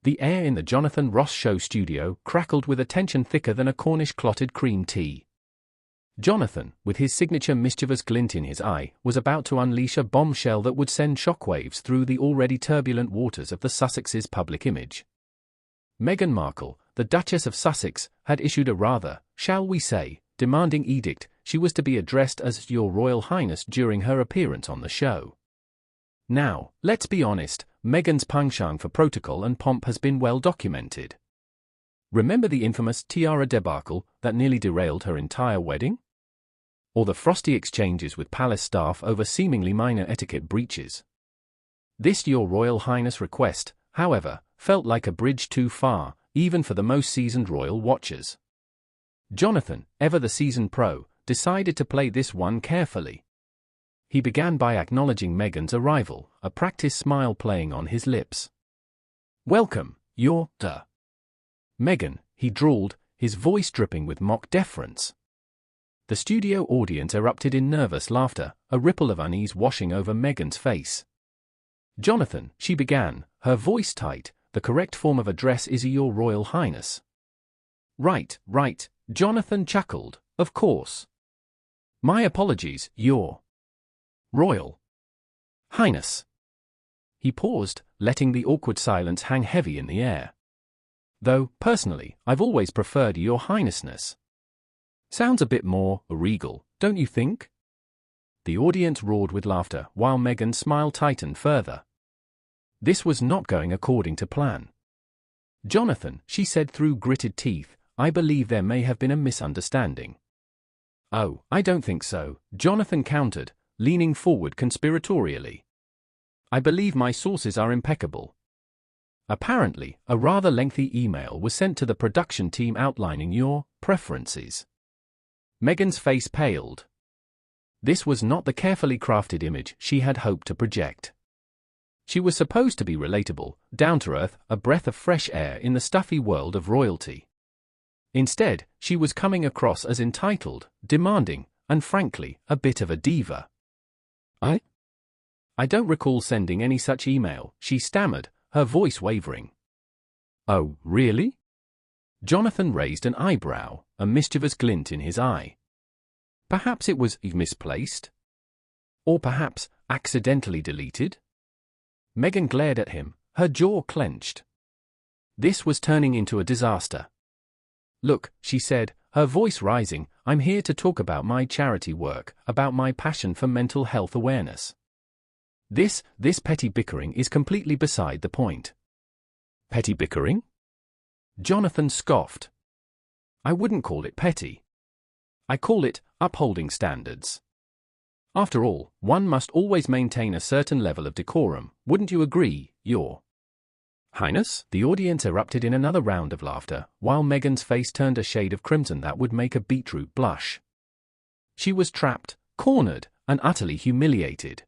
The air in the Jonathan Ross show studio crackled with a tension thicker than a Cornish clotted cream tea. Jonathan, with his signature mischievous glint in his eye, was about to unleash a bombshell that would send shockwaves through the already turbulent waters of the Sussexes' public image. Meghan Markle, the Duchess of Sussex, had issued a rather, shall we say, demanding edict. She was to be addressed as Your Royal Highness during her appearance on the show. Now, let's be honest, Meghan's penchant for protocol and pomp has been well documented. Remember the infamous tiara debacle that nearly derailed her entire wedding? Or the frosty exchanges with palace staff over seemingly minor etiquette breaches? This Your Royal Highness request, however, felt like a bridge too far, even for the most seasoned royal watchers. Jonathan, ever the seasoned pro, decided to play this one carefully. He began by acknowledging Meghan's arrival, a practiced smile playing on his lips. "Welcome, Your Meghan," he drawled, his voice dripping with mock deference. The studio audience erupted in nervous laughter, a ripple of unease washing over Meghan's face. "Jonathan," she began, her voice tight, "the correct form of address is Your Royal Highness." Right, Jonathan chuckled, "of course. My apologies, Your Royal Highness." He paused, letting the awkward silence hang heavy in the air. "Though, personally, I've always preferred Your Highnessness. Sounds a bit more regal, don't you think?" The audience roared with laughter, while Meghan's smile tightened further. This was not going according to plan. "Jonathan," she said through gritted teeth, "I believe there may have been a misunderstanding." "Oh, I don't think so," Jonathan countered, leaning forward conspiratorially. "I believe my sources are impeccable." Apparently, a rather lengthy email was sent to the production team outlining Your preferences. Meghan's face paled. This was not the carefully crafted image she had hoped to project. She was supposed to be relatable, down-to-earth, a breath of fresh air in the stuffy world of royalty. Instead, she was coming across as entitled, demanding, and frankly, a bit of a diva. I don't recall sending any such email," she stammered, her voice wavering. "Oh, really?" Jonathan raised an eyebrow, a mischievous glint in his eye. "Perhaps it was misplaced? Or perhaps accidentally deleted?" Meghan glared at him, her jaw clenched. This was turning into a disaster. "Look," she said, her voice rising, "I'm here to talk about my charity work, about my passion for mental health awareness. This petty bickering is completely beside the point." "Petty bickering?" Jonathan scoffed. "I wouldn't call it petty. I call it upholding standards. After all, one must always maintain a certain level of decorum, wouldn't you agree, Your Highness?" The audience erupted in another round of laughter, while Meghan's face turned a shade of crimson that would make a beetroot blush. She was trapped, cornered, and utterly humiliated.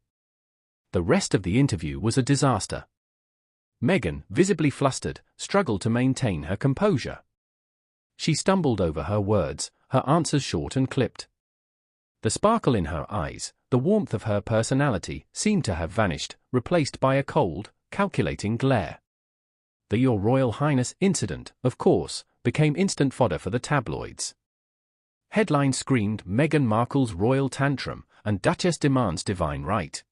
The rest of the interview was a disaster. Meghan, visibly flustered, struggled to maintain her composure. She stumbled over her words, her answers short and clipped. The sparkle in her eyes, the warmth of her personality, seemed to have vanished, replaced by a cold, calculating glare. The Your Royal Highness incident, of course, became instant fodder for the tabloids. Headlines screamed Meghan Markle's royal tantrum, and Duchess demands divine right.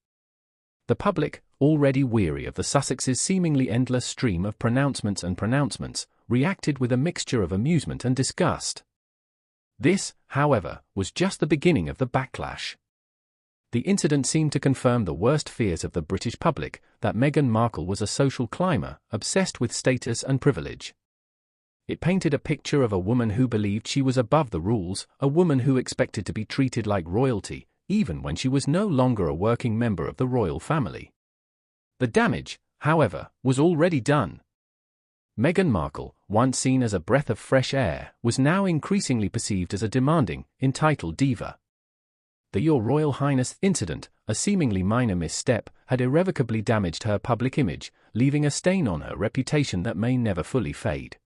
The public, already weary of the Sussexes' seemingly endless stream of pronouncements, reacted with a mixture of amusement and disgust. This, however, was just the beginning of the backlash. The incident seemed to confirm the worst fears of the British public, that Meghan Markle was a social climber, obsessed with status and privilege. It painted a picture of a woman who believed she was above the rules, a woman who expected to be treated like royalty, even when she was no longer a working member of the royal family. The damage, however, was already done. Meghan Markle, once seen as a breath of fresh air, was now increasingly perceived as a demanding, entitled diva. The Your Royal Highness incident, a seemingly minor misstep, had irrevocably damaged her public image, leaving a stain on her reputation that may never fully fade.